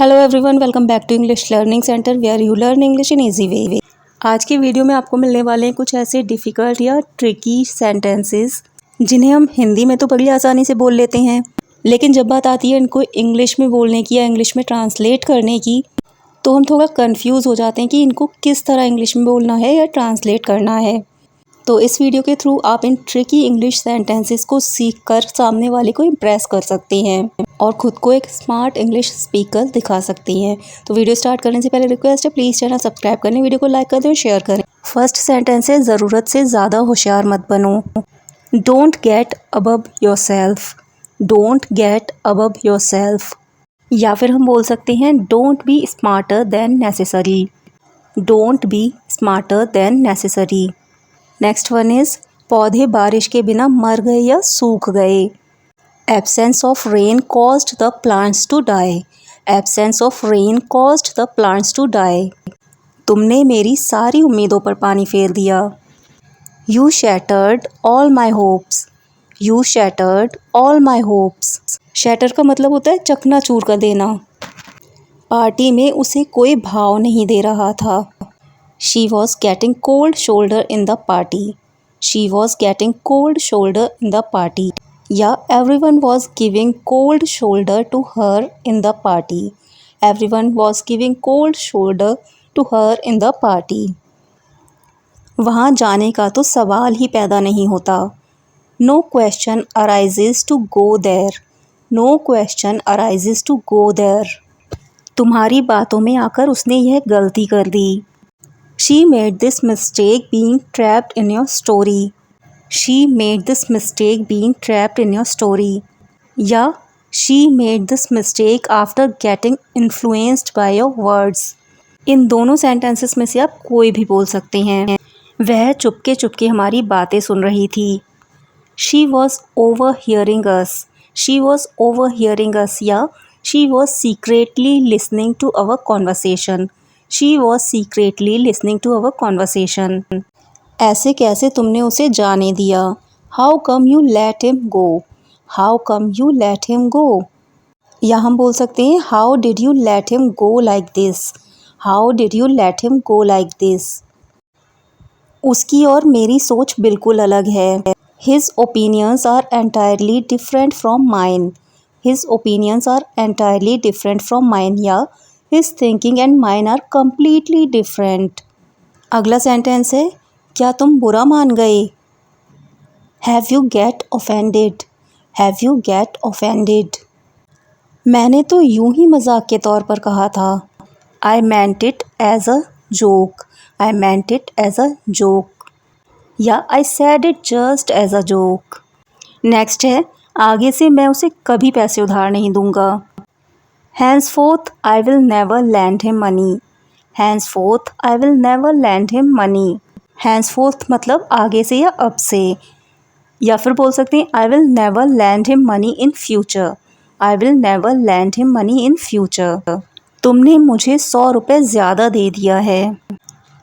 Hello everyone, welcome back to English learning centre where you learn English in easy way. आज की video में आपको मिलने वाले हैं कुछ ऐसे डिफ़िकल्ट या ट्रिकी सेंटेंसेस जिन्हें हम हिंदी में तो बड़ी आसानी से बोल लेते हैं, लेकिन जब बात आती है इनको इंग्लिश में बोलने की या इंग्लिश में ट्रांसलेट करने की तो हम थोड़ा कंफ्यूज हो जाते हैं कि इनको किस तरह इंग्लिश में बोलना है या ट्रांसलेट करना है। तो इस वीडियो के थ्रू आप इन ट्रिकी इंग्लिश सेंटेंसेस को सीखकर सामने वाले को इम्प्रेस कर सकते हैं और ख़ुद को एक स्मार्ट इंग्लिश स्पीकर दिखा सकती हैं। तो वीडियो स्टार्ट करने से पहले रिक्वेस्ट है, प्लीज़ चैनल सब्सक्राइब करें, वीडियो को लाइक कर दें और शेयर करें। फर्स्ट सेंटेंस है, ज़रूरत से ज़्यादा होशियार मत बनो। Don't get above yourself. Don't get above yourself. या फिर हम बोल सकते हैं, don't be smarter than necessary. Don't be smarter than necessary. Next one is, पौधे बारिश के बिना मर गए या सूख गए। Absence of rain caused the plants to die. Absence of rain caused the plants to die. तुमने मेरी सारी उम्मीदों पर पानी फेर दिया। You shattered all my hopes. You shattered all my hopes. Shatter का मतलब होता है चकनाचूर कर देना। पार्टी में उसे कोई भाव नहीं दे रहा था। She was getting cold shoulder in the party. She was getting cold shoulder in the party. या everyone was giving cold shoulder to her in the party. Everyone was giving cold shoulder to her in the party. वहाँ जाने का तो सवाल ही पैदा नहीं होता। No question arises to go there. No question arises to go there. तुम्हारी बातों में आकर उसने यह गलती कर दी। She made this mistake being trapped in your story. She made this mistake being trapped in your story. या she made this mistake after getting influenced by your words. इन दोनों सेंटेंसेस में से आप कोई भी बोल सकते हैं। वह चुपके चुपके हमारी बातें सुन रही थी। She was overhearing us. She was overhearing us. या she was secretly listening to our conversation. She was secretly listening to our conversation. ऐसे कैसे तुमने उसे जाने दिया? How come you let him go? How come you let him go? या हम बोल सकते हैं, How did you let him go like this? How did you let him go like this? उसकी और मेरी सोच बिल्कुल अलग है। His opinions are entirely different from mine. His opinions are entirely different from mine. या His thinking and mine are completely different. अगला sentence है, क्या तुम बुरा मान गए? Have you get offended? Have you get offended? मैंने तो यूं ही मजाक के तौर पर कहा था। I meant it as a joke. I meant it as a joke. या I said it just as a joke. Next है, आगे से मैं उसे कभी पैसे उधार नहीं दूंगा। Henceforth I will never lend him money. Henceforth I will never lend him money. Henceforth मतलब आगे से या अब से। या फिर बोल सकते हैं, I will never lend him money in future. I will never lend him money in future. तुमने मुझे 100 रुपये ज़्यादा दे दिया है।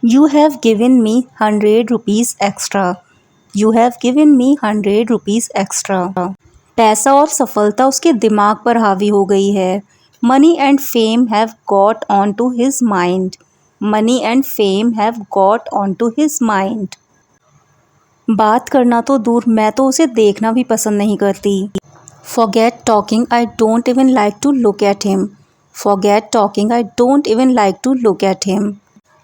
You have given me 100 rupees extra. You have given me 100 rupees extra. पैसा और सफलता उसके दिमाग पर हावी हो गई है। Money and fame have got onto his mind. Money and fame have got onto his mind. बात करना तो दूर, मैं तो उसे देखना भी पसंद नहीं करती। Forget talking, I don't even like to look at him. Forget talking, I don't even like to look at him.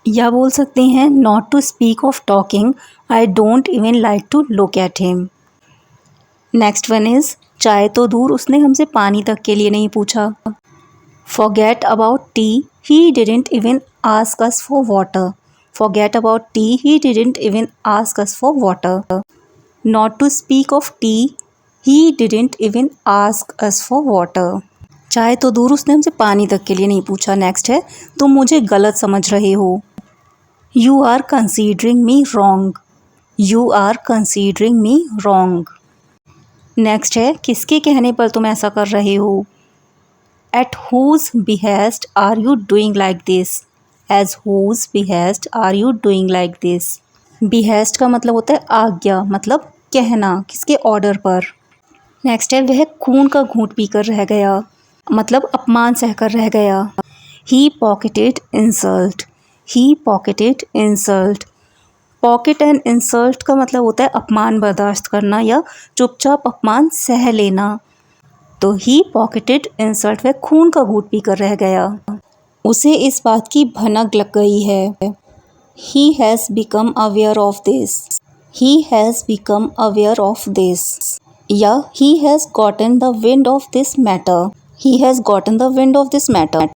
या बोल सकते हैं, not to speak of talking, I don't even like to look at him. Next one is, चाय तो दूर, उसने हमसे पानी तक के लिए नहीं पूछा। Forget about tea, he didn't even ask us for water. Forget about tea, he didn't even ask us for water. Not to speak of tea, he didn't even ask us for water. चाय तो दूर, उसने हमसे पानी तक के लिए नहीं पूछा। नेक्स्ट है, तुम मुझे गलत समझ रहे हो। You are considering me wrong. You are considering me wrong. Next है, किसके कहने पर तुम ऐसा कर रहे हो? At whose behest are you doing like this? As whose behest are you doing like this? behest का मतलब होता है आज्ञा, मतलब कहना, किसके ऑर्डर पर। नेक्स्ट है, वह खून का घूंट पीकर रह गया, मतलब अपमान सहकर रह गया। He pocketed insult, he pocketed insult. Pocket and insult का मतलब होता है अपमान बर्दाश्त करना या चुपचाप अपमान सह लेना। तो ही पॉकेटेड इंसल्ट, वह खून का घूंट पीकर रह गया, उसे इस बात की भनक लग गई है। He has become aware of this, he has become aware of this, या he has gotten the wind of this matter, he has gotten the wind of this matter.